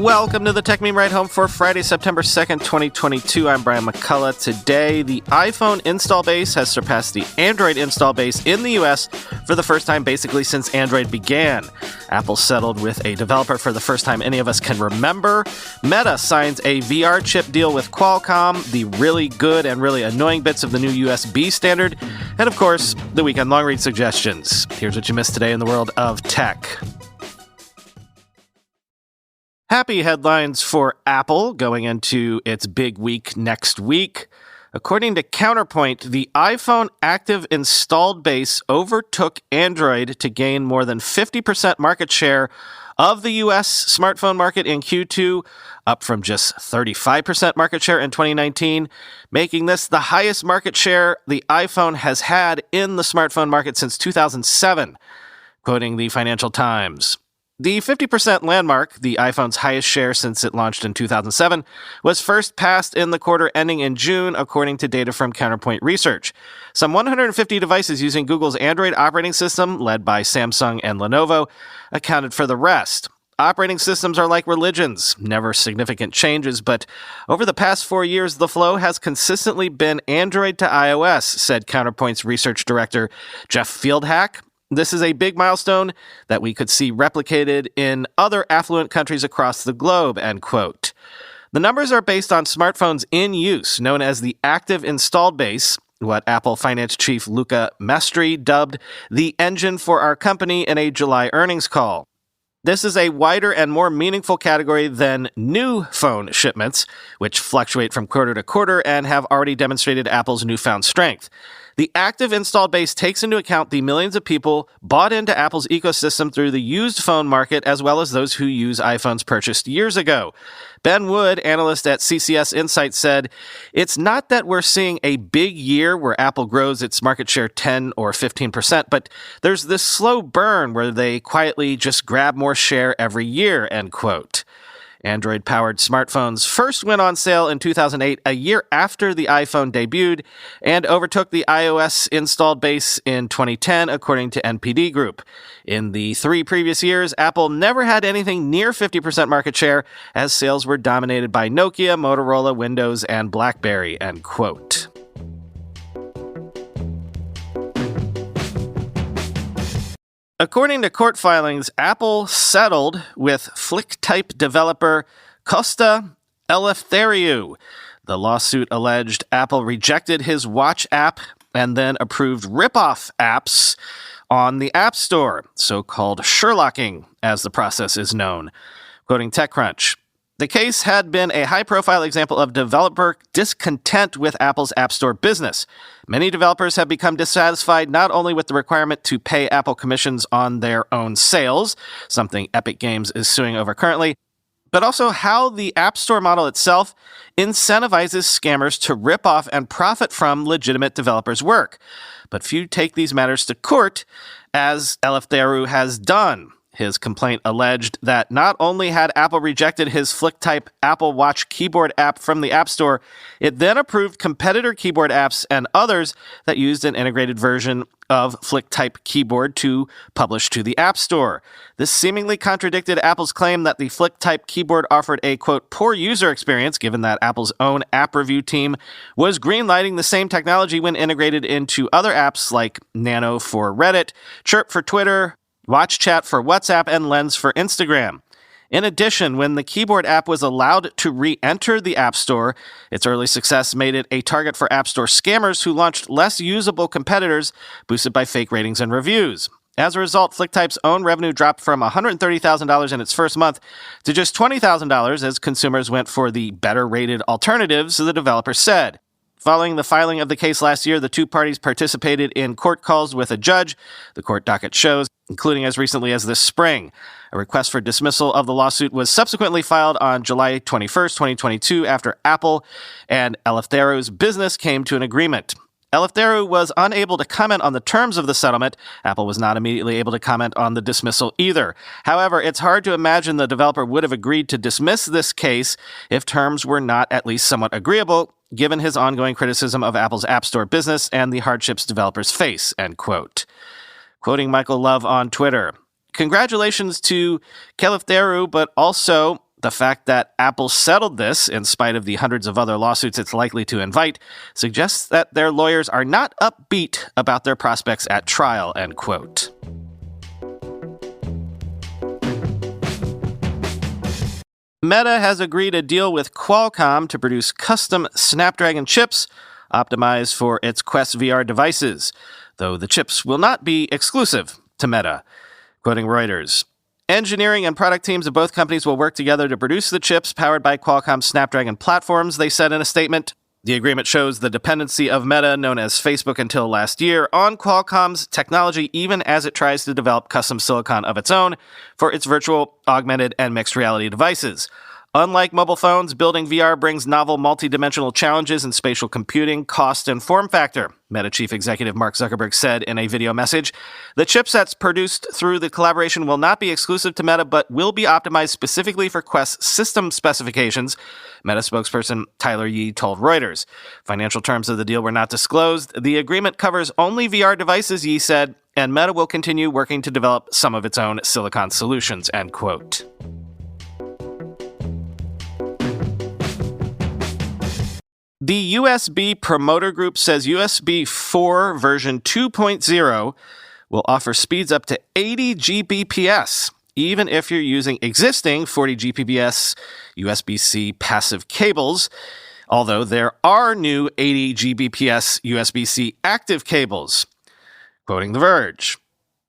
Welcome to the Techmeme Ride Home for Friday, September 2nd, 2022. I'm Brian McCullough. Today, the iPhone install base has surpassed the Android install base in the US for the first time basically since Android began. Apple settled with a developer for the first time any of us can remember. Meta signs a VR chip deal with Qualcomm, the really good and really annoying bits of the new USB standard, and of course, the Weekend Longreads Suggestions. Here's what you missed today in the world of tech. Happy headlines for Apple going into its big week next week. According to Counterpoint, the iPhone active installed base overtook Android to gain more than 50% market share of the U.S. smartphone market in Q2, up from just 35% market share in 2019, making this the highest market share the iPhone has had in the smartphone market since 2007, quoting the Financial Times. The 50% landmark, the iPhone's highest share since it launched in 2007, was first passed in the quarter ending in June, according to data from Counterpoint Research. Some 150 devices using Google's Android operating system, led by Samsung and Lenovo, accounted for the rest. Operating systems are like religions, never significant changes, but over the past 4 years, the flow has consistently been Android to iOS, said Counterpoint's research director Jeff Fieldhack. This is a big milestone that we could see replicated in other affluent countries across the globe, end quote. The numbers are based on smartphones in use, known as the active installed base, what Apple finance chief Luca Maestri dubbed the engine for our company in a July earnings call. This is a wider and more meaningful category than new phone shipments, which fluctuate from quarter to quarter and have already demonstrated Apple's newfound strength. The active installed base takes into account the millions of people bought into Apple's ecosystem through the used phone market, as well as those who use iPhones purchased years ago. Ben Wood, analyst at CCS Insights, said, "It's not that we're seeing a big year where Apple grows its market share 10 or 15%, but there's this slow burn where they quietly just grab more share every year," end quote. Android-powered smartphones first went on sale in 2008, a year after the iPhone debuted, and overtook the iOS installed base in 2010, according to NPD Group. In the 3 previous years, Apple never had anything near 50% market share, as sales were dominated by Nokia, Motorola, Windows, and BlackBerry, end quote. According to court filings, Apple settled with Flick-type developer Costa Eleftheriou. The lawsuit alleged Apple rejected his Watch app and then approved rip-off apps on the App Store, so-called Sherlocking, as the process is known. Quoting TechCrunch, the case had been a high-profile example of developer discontent with Apple's App Store business. Many developers have become dissatisfied not only with the requirement to pay Apple commissions on their own sales, something Epic Games is suing over currently, but also how the App Store model itself incentivizes scammers to rip off and profit from legitimate developers' work. But few take these matters to court, as Eleftheriou has done. His complaint alleged that not only had Apple rejected his Flick-type Apple Watch keyboard app from the App Store, it then approved competitor keyboard apps and others that used an integrated version of Flick-type keyboard to publish to the App Store. This seemingly contradicted Apple's claim that the Flick-type keyboard offered a, quote, poor user experience, given that Apple's own app review team was greenlighting the same technology when integrated into other apps like Nano for Reddit, Chirp for Twitter, Watch Chat for WhatsApp, and Lens for Instagram. In addition, when the keyboard app was allowed to re-enter the App Store, its early success made it a target for App Store scammers who launched less usable competitors, boosted by fake ratings and reviews. As a result, Flick-type's own revenue dropped from $130,000 in its first month to just $20,000 as consumers went for the better-rated alternatives, the developer said. Following the filing of the case last year, the two parties participated in court calls with a judge, the court docket shows, including as recently as this spring. A request for dismissal of the lawsuit was subsequently filed on July 21st, 2022, after Apple and Eleftheriou's business came to an agreement. Eleftheriou was unable to comment on the terms of the settlement. Apple was not immediately able to comment on the dismissal either. However, it's hard to imagine the developer would have agreed to dismiss this case if terms were not at least somewhat agreeable, given his ongoing criticism of Apple's App Store business and the hardships developers face, end quote. Quoting Michael Love on Twitter, congratulations to Eleftheriou, but also The fact that Apple settled this, in spite of the hundreds of other lawsuits it's likely to invite, suggests that their lawyers are not upbeat about their prospects at trial, end quote. Meta has agreed a deal with Qualcomm to produce custom Snapdragon chips optimized for its Quest VR devices, though the chips will not be exclusive to Meta. Quoting Reuters, engineering and product teams of both companies will work together to produce the chips powered by Qualcomm's Snapdragon platforms, they said in a statement. The agreement shows the dependency of Meta, known as Facebook until last year, on Qualcomm's technology even as it tries to develop custom silicon of its own for its virtual, augmented, and mixed reality devices. Unlike mobile phones, building VR brings novel multidimensional challenges in spatial computing, cost, and form factor, Meta chief executive Mark Zuckerberg said in a video message. The chipsets produced through the collaboration will not be exclusive to Meta, but will be optimized specifically for Quest system specifications, Meta spokesperson Tyler Yee told Reuters. Financial terms of the deal were not disclosed. The agreement covers only VR devices, Yee said, and Meta will continue working to develop some of its own silicon solutions, end quote. The USB Promoter Group says USB 4 version 2.0 will offer speeds up to 80 Gbps, even if you're using existing 40 Gbps USB-C passive cables, although there are new 80 Gbps USB-C active cables. Quoting The Verge,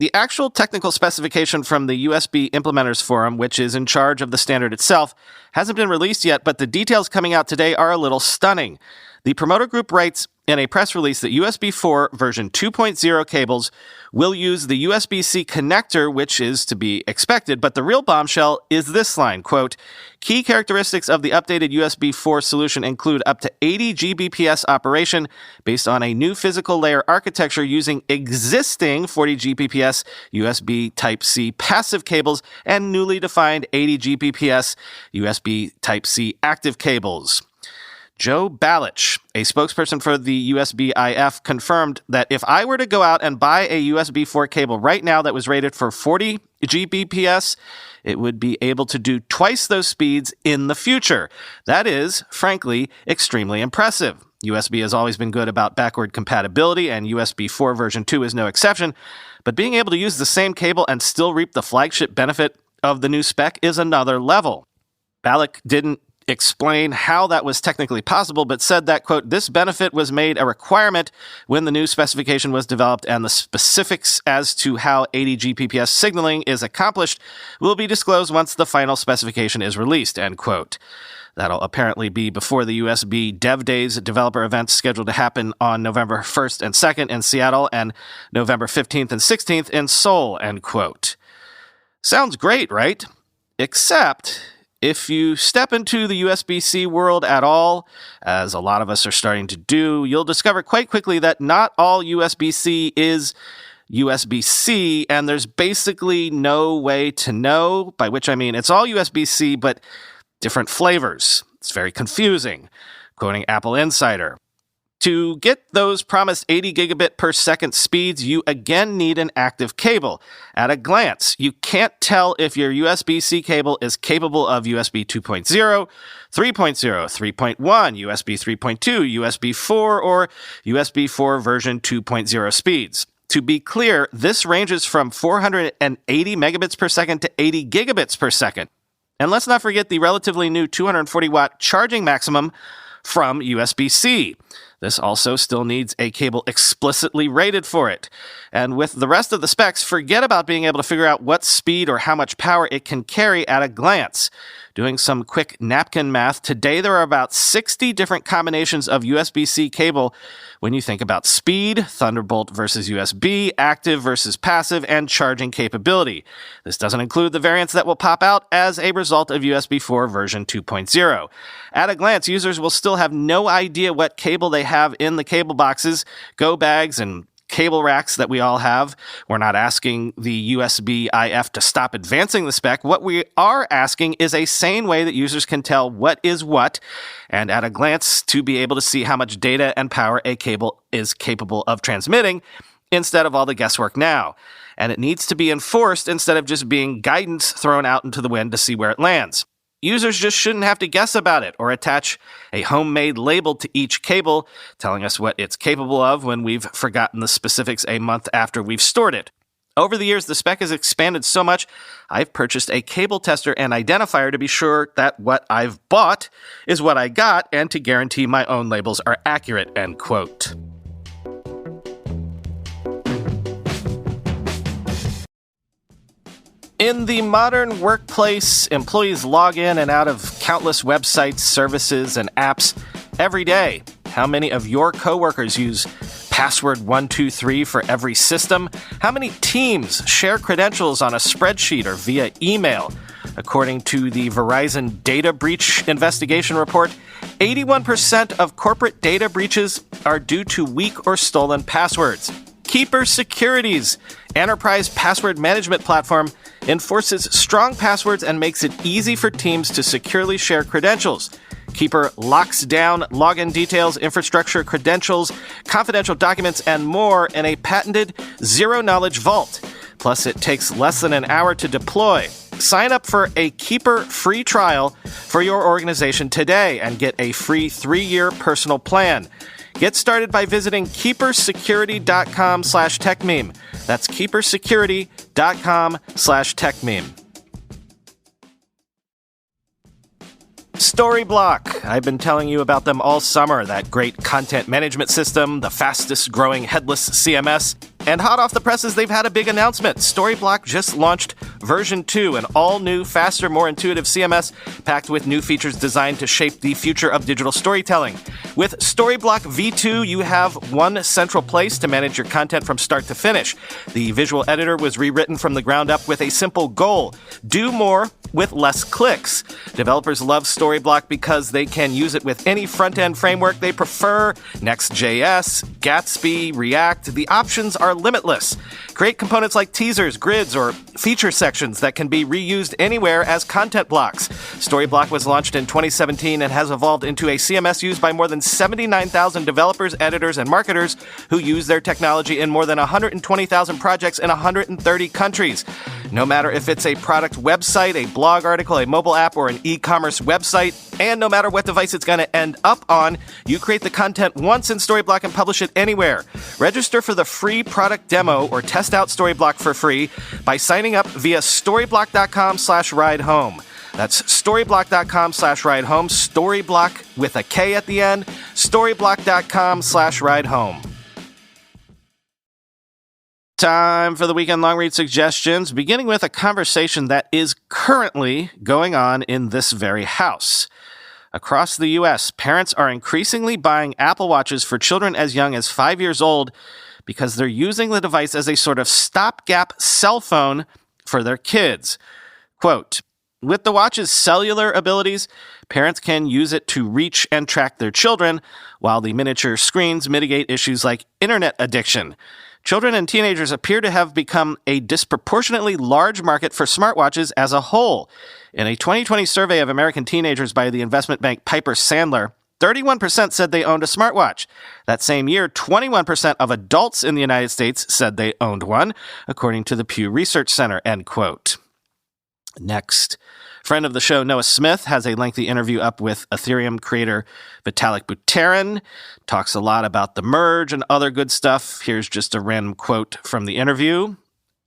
the actual technical specification from the USB Implementers Forum, which is in charge of the standard itself, hasn't been released yet, but the details coming out today are a little stunning. The Promoter Group writes in a press release that USB 4 version 2.0 cables will use the USB-C connector, which is to be expected, but the real bombshell is this line, quote, key characteristics of the updated USB 4 solution include up to 80 Gbps operation based on a new physical layer architecture using existing 40 Gbps USB Type-C passive cables and newly defined 80 Gbps USB Type-C active cables. Joe Balich, a spokesperson for the USB-IF, confirmed that if I were to go out and buy a USB 4 cable right now that was rated for 40 Gbps, it would be able to do twice those speeds in the future. That is, frankly, extremely impressive. USB has always been good about backward compatibility, and USB 4 version 2 is no exception, but being able to use the same cable and still reap the flagship benefit of the new spec is another level. Balich didn't explain how that was technically possible, but said that, quote, this benefit was made a requirement when the new specification was developed, and the specifics as to how 80 Gbps signaling is accomplished will be disclosed once the final specification is released, end quote. That'll apparently be before the USB Dev Days developer events scheduled to happen on November 1st and 2nd in Seattle and November 15th and 16th in Seoul, end quote. Sounds great, right? Except if you step into the USB-C world at all, as a lot of us are starting to do, you'll discover quite quickly that not all USB-C is USB-C, and there's basically no way to know, by which I mean it's all USB-C, but different flavors. It's very confusing. Quoting Apple Insider, to get those promised 80 gigabit per second speeds, you again need an active cable. At a glance, you can't tell if your USB-C cable is capable of USB 2.0, 3.0, 3.1, USB 3.2, USB 4, or USB 4 version 2.0 speeds. To be clear, this ranges from 480 megabits per second to 80 gigabits per second. And let's not forget the relatively new 240-watt charging maximum from USB-C. This also still needs a cable explicitly rated for it. And with the rest of the specs, forget about being able to figure out what speed or how much power it can carry at a glance. Doing some quick napkin math, today there are about 60 different combinations of USB-C cable when you think about speed, Thunderbolt versus USB, active versus passive, and charging capability. This doesn't include the variants that will pop out as a result of USB 4 version 2.0. At a glance, users will still have no idea what cable they have in the cable boxes, go bags, and cable racks that we all have. We're not asking the USB-IF to stop advancing the spec. What we are asking is a sane way that users can tell what is what, and at a glance to be able to see how much data and power a cable is capable of transmitting, instead of all the guesswork now. And it needs to be enforced instead of just being guidance thrown out into the wind to see where it lands. Users just shouldn't have to guess about it or attach a homemade label to each cable, telling us what it's capable of when we've forgotten the specifics a month after we've stored it. Over the years, the spec has expanded so much, I've purchased a cable tester and identifier to be sure that what I've bought is what I got and to guarantee my own labels are accurate, end quote. In the modern workplace, employees log in and out of countless websites, services, and apps every day. How many of your coworkers use password 123 for every system? How many teams share credentials on a spreadsheet or via email? According to the Verizon Data Breach Investigation Report, 81% of corporate data breaches are due to weak or stolen passwords. Keeper Security's enterprise password management platform enforces strong passwords and makes it easy for teams to securely share credentials. Keeper locks down login details, infrastructure, credentials, confidential documents, and more in a patented zero-knowledge vault. Plus, it takes less than an hour to deploy. Sign up for a Keeper free trial for your organization today and get a free 3-year personal plan. Get started by visiting keepersecurity.com/techmeme. That's keepersecurity.com/techmeme. Storyblock. I've been telling you about them all summer, that great content management system, the fastest growing headless CMS. And hot off the presses, they've had a big announcement. Storyblock just launched version 2, an all-new, faster, more intuitive CMS packed with new features designed to shape the future of digital storytelling. With Storyblock V2, you have one central place to manage your content from start to finish. The visual editor was rewritten from the ground up with a simple goal: do more with less clicks. Developers love Storyblock because they can use it with any front-end framework they prefer: Next.js, Gatsby, React. The options are limitless. Create components like teasers, grids, or feature sections that can be reused anywhere as content blocks. Storyblock was launched in 2017 and has evolved into a CMS used by more than 79,000 developers, editors, and marketers who use their technology in more than 120,000 projects in 130 countries. No matter if it's a product website, a blog article, a mobile app, or an e-commerce website, and no matter what device it's going to end up on, you create the content once in Storyblock and publish it anywhere. Register for the free product demo or test out Storyblock for free by signing up via storyblock.com/ridehome. That's storyblock.com/ridehome, Storyblock with a K at the end, storyblock.com/ridehome. Time for the Weekend Longreads Suggestions, beginning with a conversation that is currently going on in this very house. Across the U.S., parents are increasingly buying Apple Watches for children as young as 5 years old because they're using the device as a sort of stopgap cell phone for their kids. Quote, with the watch's cellular abilities, parents can use it to reach and track their children, while the miniature screens mitigate issues like internet addiction. Children and teenagers appear to have become a disproportionately large market for smartwatches as a whole. In a 2020 survey of American teenagers by the investment bank Piper Sandler, 31% said they owned a smartwatch. That same year, 21% of adults in the United States said they owned one, according to the Pew Research Center, end quote. Next, friend of the show, Noah Smith, has a lengthy interview up with Ethereum creator Vitalik Buterin. Talks a lot about the merge and other good stuff. Here's just a random quote from the interview.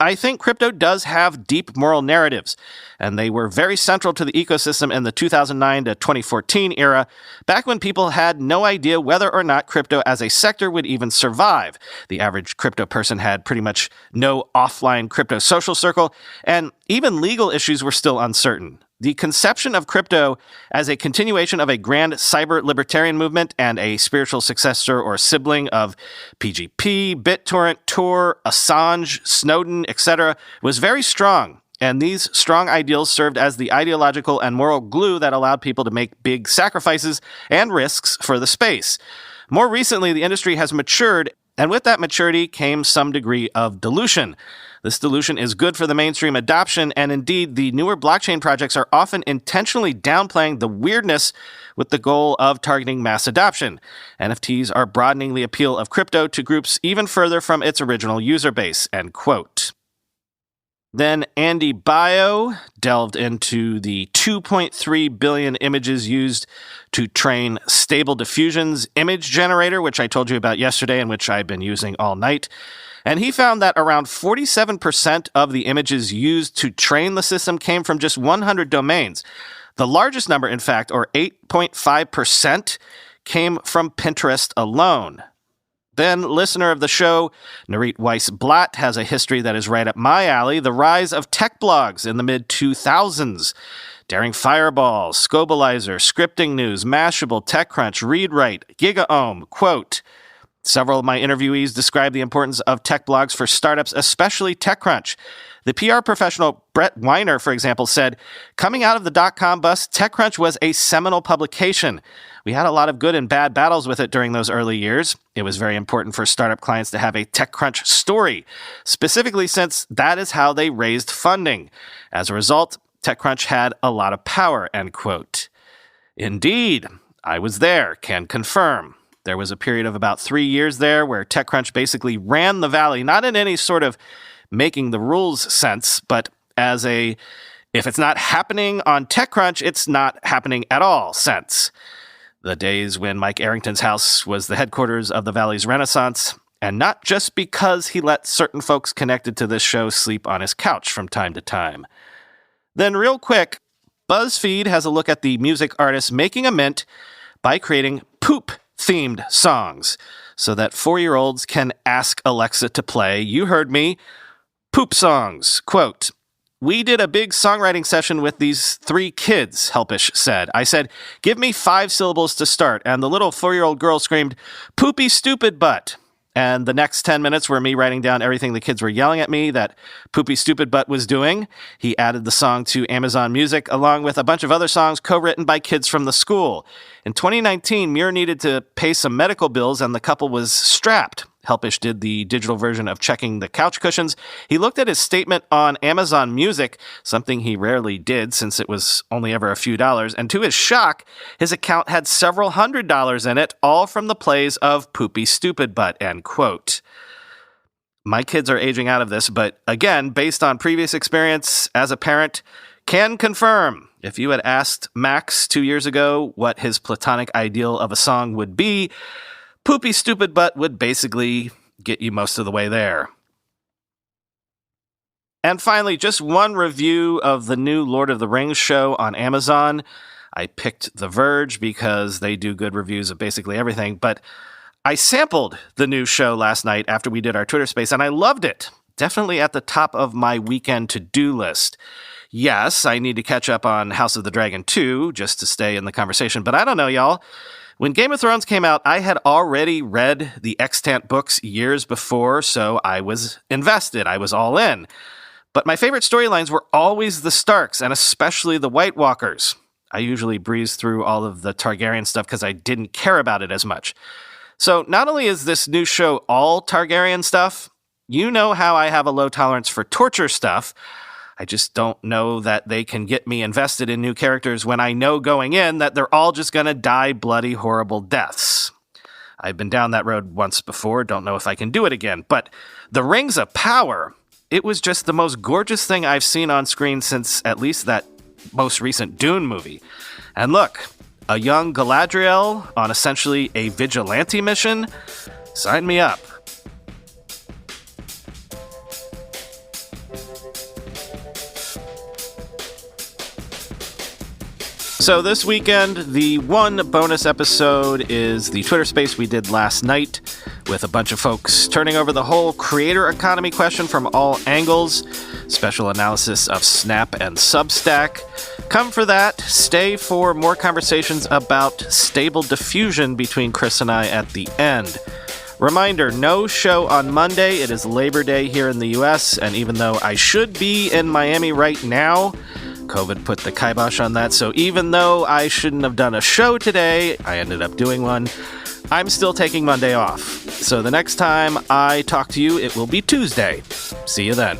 I think crypto does have deep moral narratives, and they were very central to the ecosystem in the 2009 to 2014 era, back when people had no idea whether or not crypto as a sector would even survive. The average crypto person had pretty much no offline crypto social circle, and even legal issues were still uncertain. The conception of crypto as a continuation of a grand cyber libertarian movement and a spiritual successor or sibling of PGP, BitTorrent, Tor, Assange, Snowden, etc. was very strong, and these strong ideals served as the ideological and moral glue that allowed people to make big sacrifices and risks for the space. More recently, the industry has matured, and with that maturity came some degree of dilution. This dilution is good for the mainstream adoption, and indeed, the newer blockchain projects are often intentionally downplaying the weirdness with the goal of targeting mass adoption. NFTs are broadening the appeal of crypto to groups even further from its original user base, end quote. Then Andy Bio delved into the 2.3 billion images used to train Stable Diffusion's image generator, which I told you about yesterday and which I've been using all night. And he found that around 47% of the images used to train the system came from just 100 domains. The largest number, in fact, or 8.5%, came from Pinterest alone. Then, listener of the show, Narit Weiss-Blatt has a history that is right up my alley, the rise of tech blogs in the mid-2000s. Daring Fireball, Scobalizer, Scripting News, Mashable, TechCrunch, ReadWrite, GigaOM, quote, several of my interviewees describe the importance of tech blogs for startups, especially TechCrunch. The PR professional Brett Weiner, for example, said, coming out of the dot-com bust, TechCrunch was a seminal publication. We had a lot of good and bad battles with it during those early years. It was very important for startup clients to have a TechCrunch story, specifically since that is how they raised funding. As a result, TechCrunch had a lot of power, end quote. Indeed, I was there, can confirm. There was a period of about 3 years there where TechCrunch basically ran the valley, not in any sort of making the rules sense, but as a, if it's not happening on TechCrunch, it's not happening at all sense. The days when Mike Arrington's house was the headquarters of the Valley's Renaissance, and not just because he let certain folks connected to this show sleep on his couch from time to time. Then real quick, BuzzFeed has a look at the music artists making a mint by creating poop-themed songs so that 4-year-olds can ask Alexa to play, you heard me, poop songs. Quote, we did a big songwriting session with these 3 kids, Helpish said. I said, give me 5 syllables to start, and the little 4-year-old girl screamed, poopy stupid butt. And the next 10 minutes were me writing down everything the kids were yelling at me that Poopy Stupid Butt was doing. He added the song to Amazon Music, along with a bunch of other songs co-written by kids from the school. In 2019, Muir needed to pay some medical bills, and the couple was strapped. Helpish did the digital version of checking the couch cushions. He looked at his statement on Amazon Music, something he rarely did since it was only ever a few dollars, and to his shock, his account had several $100s in it, all from the plays of Poopy Stupid Butt, end quote. My kids are aging out of this, but again, based on previous experience as a parent, can confirm. If you had asked Max 2 years ago what his platonic ideal of a song would be, Poopy Stupid Butt would basically get you most of the way there. And finally, just one review of the new Lord of the Rings show on Amazon. I picked The Verge because they do good reviews of basically everything, but I sampled the new show last night after we did our Twitter space, and I loved it. Definitely at the top of my weekend to-do list. Yes, I need to catch up on House of the Dragon 2 just to stay in the conversation, but I don't know, y'all. When Game of Thrones came out, I had already read the extant books years before, so I was invested. I was all in. But my favorite storylines were always the Starks, and especially the White Walkers. I usually breeze through all of the Targaryen stuff because I didn't care about it as much. So not only is this new show all Targaryen stuff, you know how I have a low tolerance for torture stuff. I just don't know that they can get me invested in new characters when I know going in that they're all just going to die bloody, horrible deaths. I've been down that road once before, don't know if I can do it again. But the Rings of Power, it was just the most gorgeous thing I've seen on screen since at least that most recent Dune movie. And look, a young Galadriel on essentially a vigilante mission? Sign me up. So this weekend, the one bonus episode is the Twitter space we did last night with a bunch of folks turning over the whole creator economy question from all angles, special analysis of Snap and Substack. Come for that. Stay for more conversations about Stable Diffusion between Chris and I at the end. Reminder, no show on Monday. It is Labor Day here in the U.S., and even though I should be in Miami right now, COVID put the kibosh on that, so even though I shouldn't have done a show today, I ended up doing one. I'm still taking Monday off. So the next time I talk to you, it will be Tuesday. See you then.